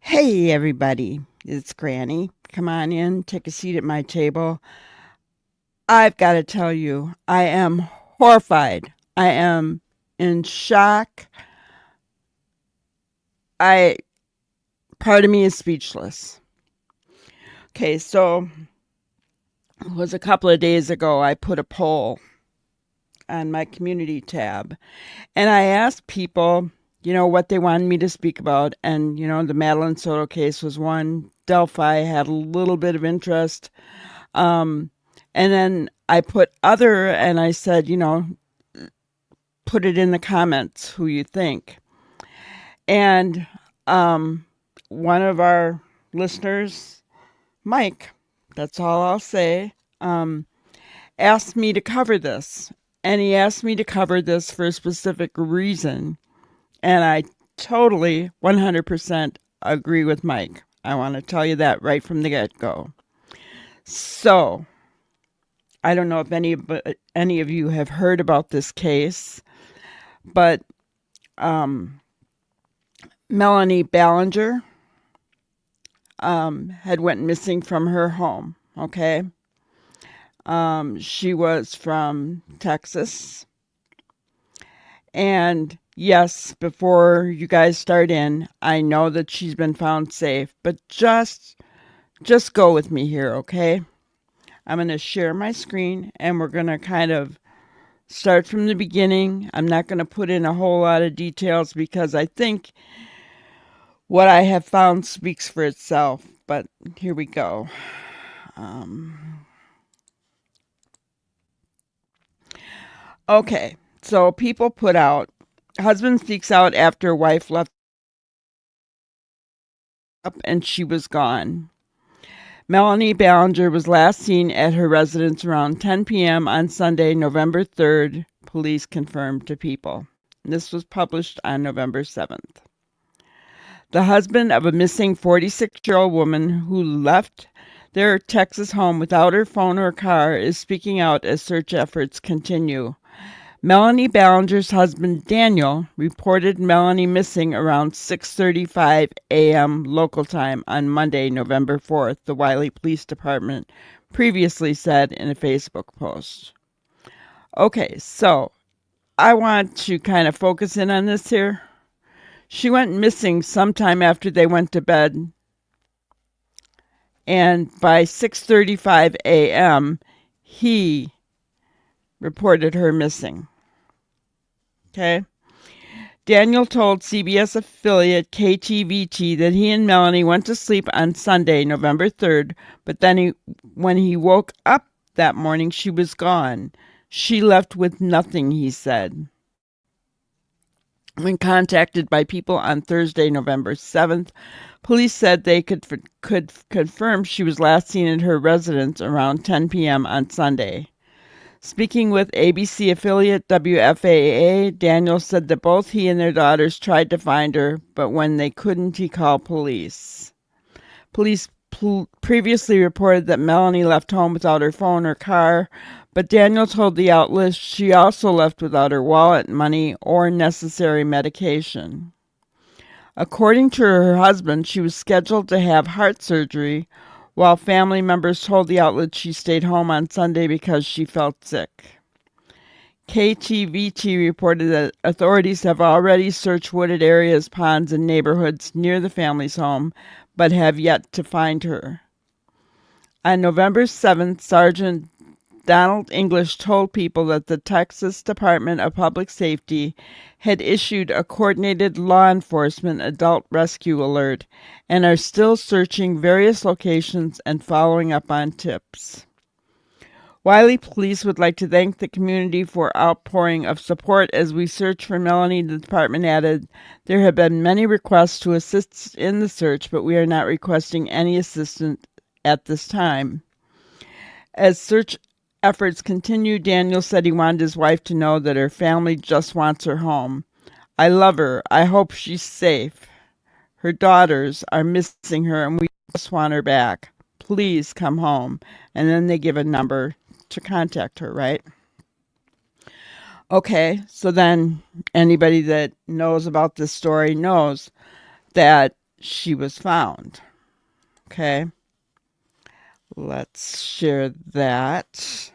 Hey, everybody, it's Granny. Come on in, take a seat at my table. I've got to tell you, I am horrified. I am in shock. I, Part of me is speechless. Okay, so it was a couple of days ago, I put a poll on my community tab and I asked people, what they wanted me to speak about. And, the Madeline Soto case was one. Delphi had a little bit of interest. Um, and then I put other and I said, put it in the comments who you think. And um, one of our listeners, Mike, that's all I'll say, asked me to cover this. And he asked me to cover this for a specific reason. And I totally 100% agree with Mike. I want to tell you that right from the get go. So, I don't know if any of you have heard about this case, but um, Melanie Ballinger had went missing from her home. Okay, she was from Texas, and yes, before you guys start in, I know that she's been found safe, but just go with me here, okay? I'm going to share my screen, and we're going to kind of start from the beginning. I'm not going to put in a whole lot of details because I think what I have found speaks for itself. But here we go. Okay, so people put out husband seeks out after wife left up and she was gone. Melanie Ballinger was last seen at her residence around 10 p.m. on Sunday, November 3rd, police confirmed to People. This was published on November 7th. The husband of a missing 46-year-old woman who left their Texas home without her phone or car is speaking out as search efforts continue. Melanie Ballinger's husband, Daniel, reported Melanie missing around 6:35 a.m. local time on Monday, November 4th, the Wiley Police Department previously said in a Facebook post. Okay, so I want to kind of focus in on this here. She went missing sometime after they went to bed, and by 6:35 a.m., he reported her missing. Okay. Daniel told CBS affiliate KTVT that he and Melanie went to sleep on Sunday, November 3rd, but then when he woke up that morning, she was gone. She left with nothing, he said. When contacted by People on Thursday, November 7th, police said they could confirm she was last seen at her residence around 10 p.m. on Sunday. Speaking with ABC affiliate WFAA, Daniel said that both he and their daughters tried to find her, but when they couldn't, he called police. Police previously reported that Melanie left home without her phone or car, but Daniel told the outlet she also left without her wallet, money, or necessary medication. According to her husband, she was scheduled to have heart surgery, while family members told the outlet she stayed home on Sunday because she felt sick. KTVT reported that authorities have already searched wooded areas, ponds, and neighborhoods near the family's home, but have yet to find her. On November 7th, Sergeant Donald English told People that the Texas Department of Public Safety had issued a coordinated law enforcement adult rescue alert and are still searching various locations and following up on tips. Wiley Police would like to thank the community for outpouring of support as we search for Melanie. The department added, there have been many requests to assist in the search, but we are not requesting any assistance at this time. As search efforts continue, Daniel said he wanted his wife to know that her family just wants her home. I love her. I hope she's safe. Her daughters are missing her and we just want her back. Please come home. And then they give a number to contact her, right? Okay, so then anybody that knows about this story knows that she was found. Okay. Let's share that.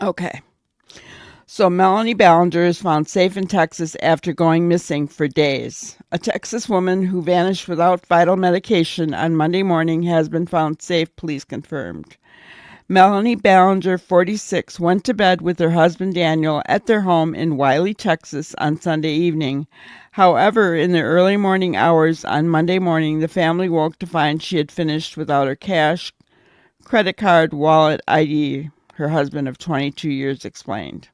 Okay. So Melanie Ballinger is found safe in Texas after going missing for days. A Texas woman who vanished without vital medication on Monday morning has been found safe, police confirmed. Melanie Ballinger, 46, went to bed with her husband Daniel at their home in Wiley, Texas on Sunday evening. However, in the early morning hours on Monday morning, the family woke to find she had finished without her cash, credit card, wallet, ID, her husband of 22 years explained.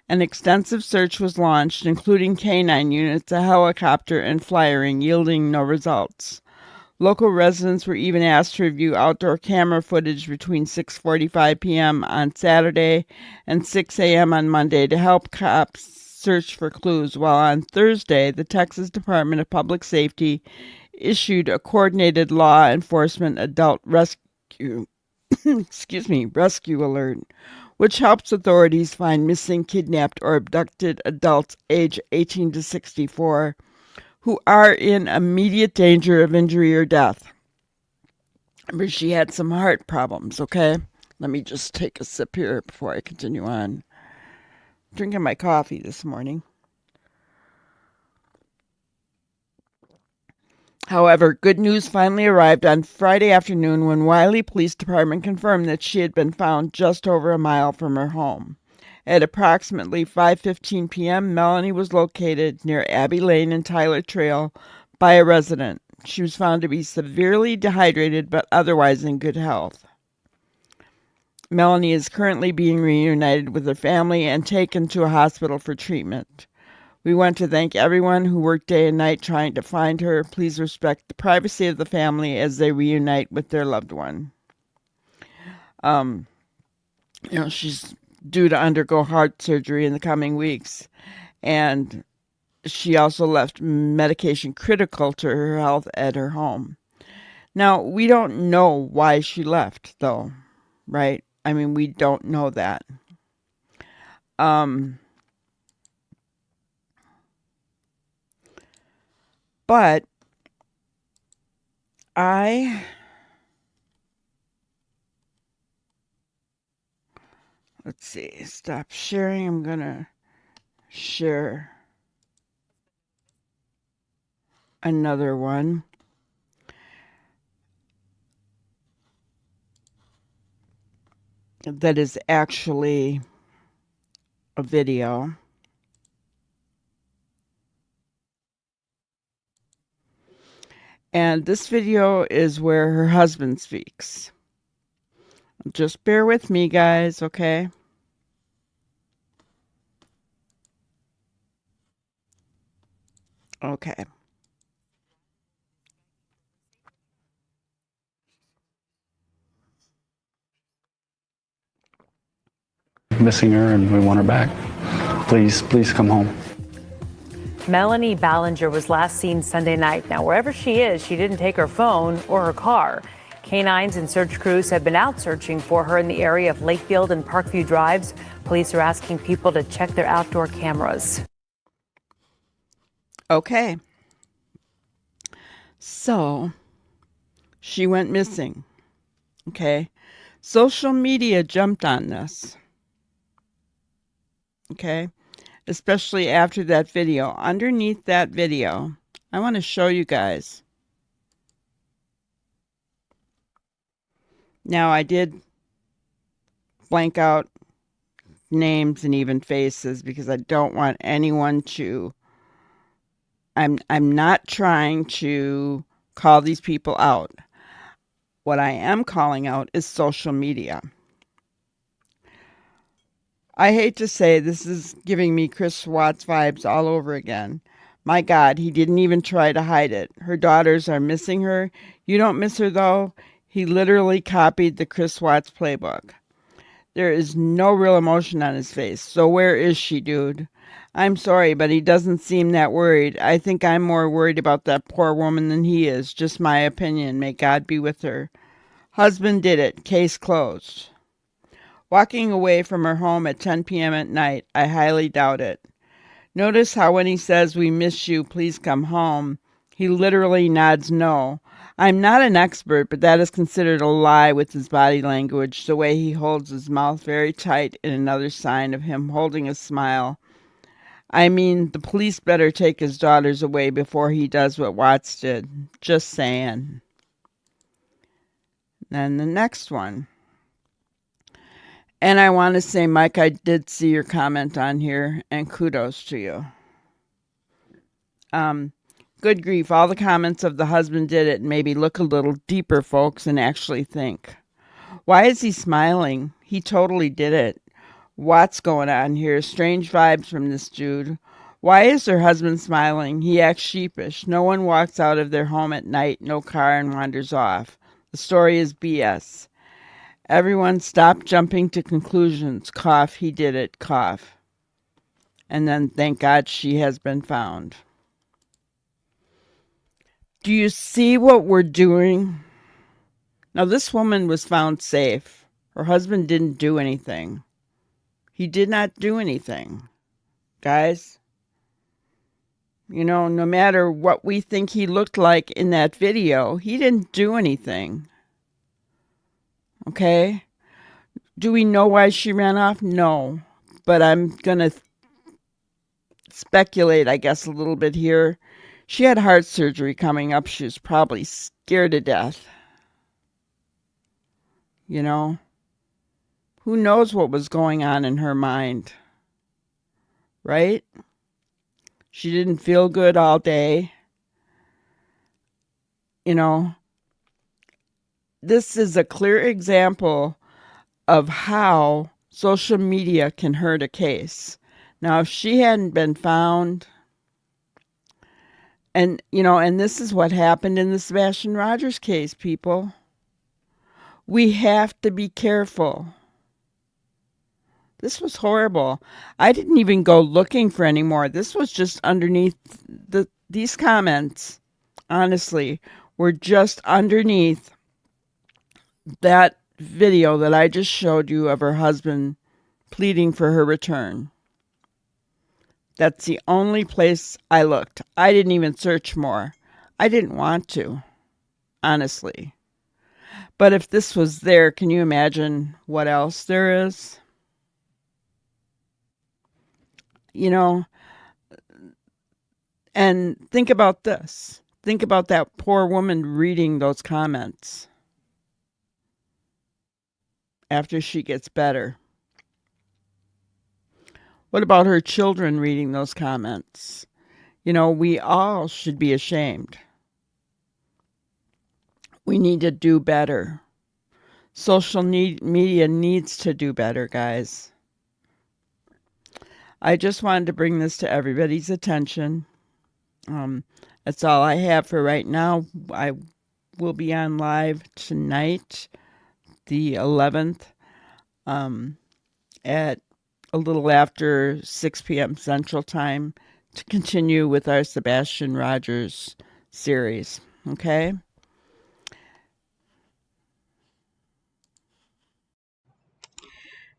An extensive search was launched, including canine units, a helicopter, and flyering, yielding no results. Local residents were even asked to review outdoor camera footage between 6:45 p.m. on Saturday and 6 a.m. on Monday to help cops search for clues, while on Thursday, the Texas Department of Public Safety issued a coordinated law enforcement adult rescue rescue alert, which helps authorities find missing, kidnapped, or abducted adults age 18 to 64 who are in immediate danger of injury or death. Remember, she had some heart problems, okay? Let me just take a sip here before I continue on. Drinking my coffee this morning. However, good news finally arrived on Friday afternoon when Wiley Police Department confirmed that she had been found just over a mile from her home. At approximately 5:15 p.m., Melanie was located near Abbey Lane and Tyler Trail by a resident. She was found to be severely dehydrated but otherwise in good health. Melanie is currently being reunited with her family and taken to a hospital for treatment. We want to thank everyone who worked day and night trying to find her. Please respect the privacy of the family as they reunite with their loved one. She's due to undergo heart surgery in the coming weeks, and she also left medication critical to her health at her home. Now, we don't know why she left, though, right? I mean, we don't know that. But let's see, stop sharing. I'm going to share another one. That is actually a video. And this video is where her husband speaks. Just bear with me, guys, okay? Okay. Missing her and we want her back. Please come home. Melanie Ballinger was last seen Sunday night. Now, wherever she is, she didn't take her phone or her car. Canines and search crews have been out searching for her in the area of Lakefield and Parkview Drives. Police are asking people to check their outdoor cameras. Okay. So, she went missing. Okay. Social media jumped on this. Okay. Especially after that video. Underneath that video, I want to show you guys. Now, I did blank out names and even faces because I don't want anyone to. I'm not trying to call these people out. What I am calling out is social media. I hate to say this is giving me Chris Watts vibes all over again. My God, he didn't even try to hide it. Her daughters are missing her. You don't miss her, though? He literally copied the Chris Watts playbook. There is no real emotion on his face. So where is she, dude? I'm sorry, but he doesn't seem that worried. I think I'm more worried about that poor woman than he is. Just my opinion. May God be with her. Husband did it. Case closed. Walking away from her home at 10 p.m. at night, I highly doubt it. Notice how when he says, "We miss you, please come home," he literally nods no. I'm not an expert, but that is considered a lie with his body language, the way he holds his mouth very tight in another sign of him holding a smile. I mean, the police better take his daughters away before he does what Watts did. Just saying. Then the next one. And I want to say, Mike, I did see your comment on here, and kudos to you. Good grief, all the comments of the husband did it maybe look a little deeper, folks, and actually think. Why is he smiling? He totally did it. What's going on here? Strange vibes from this dude. Why is her husband smiling? He acts sheepish. No one walks out of their home at night, no car, and wanders off. The story is BS. Everyone stop jumping to conclusions. Cough, he did it. Cough. And then thank God she has been found. Do you see what we're doing? Now, this woman was found safe. Her husband didn't do anything. He did not do anything. Guys, you know, no matter what we think he looked like in that video, he didn't do anything. Okay? Do we know why she ran off? No. But I'm going to speculate, I guess, a little bit here. She had heart surgery coming up. She was probably scared to death. You know? Who knows what was going on in her mind? Right? She didn't feel good all day. You know? This is a clear example of how social media can hurt a case. Now, if she hadn't been found, and, you know, and this is what happened in the Sebastian Rogers case, people. We have to be careful. This was horrible. I didn't even go looking for any more. This was just underneath these comments, honestly, were just underneath that video that I just showed you of her husband pleading for her return. That's the only place I looked. I didn't even search more. I didn't want to, honestly. But if this was there, can you imagine what else there is? You know, and think about this. Think about that poor woman reading those comments after she gets better. What about her children reading those comments? You know, we all should be ashamed. We need to do better. Social media needs to do better, guys. I just wanted to bring this to everybody's attention. That's all I have for right now. I will be on live tonight, the 11th, at a little after 6 p.m. Central Time to continue with our Sebastian Rogers series. Okay?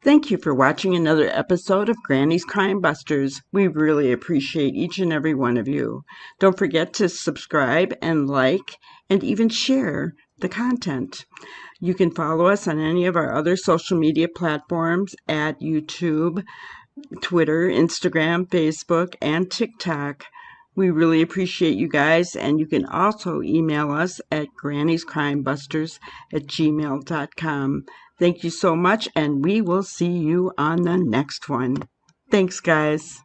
Thank you for watching another episode of Granny's Crime Busters. We really appreciate each and every one of you. Don't forget to subscribe and like and even share the content. You can follow us on any of our other social media platforms at YouTube, Twitter, Instagram, Facebook, and TikTok. We really appreciate you guys, and you can also email us at granniescrimebusters@gmail.com. Thank you so much, and we will see you on the next one. Thanks, guys.